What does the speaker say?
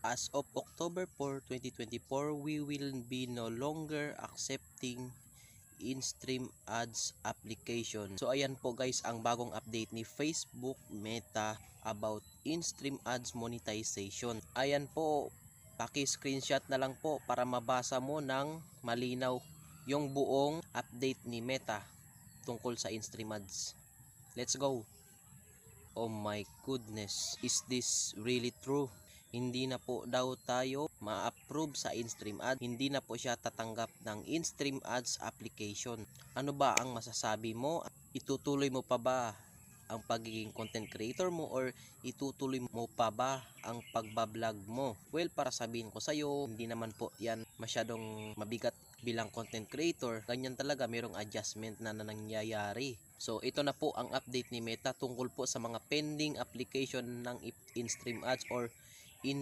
As of October 4, 2024, we will be no longer accepting in-stream ads application. So ayan po guys ang bagong update ni Facebook Meta about in-stream ads monetization. Ayan po, paki-screenshot na lang po para mabasa mo ng malinaw yung buong update ni Meta tungkol sa in-stream ads. Let's go. Oh my goodness, is this really true? Hindi na po daw tayo ma-approve sa in-stream ad. Hindi na po siya tatanggap ng in-stream ads application. Ano ba ang masasabi mo? Itutuloy mo pa ba ang pagiging content creator mo or itutuloy mo pa ba ang pagbablog mo? Well, para sabihin ko sa iyo, hindi naman po yan masyadong mabigat bilang content creator. Ganyan talaga, mayroong adjustment na nangyayari. So ito na po ang update ni Meta tungkol po sa mga pending application ng in-stream ads or in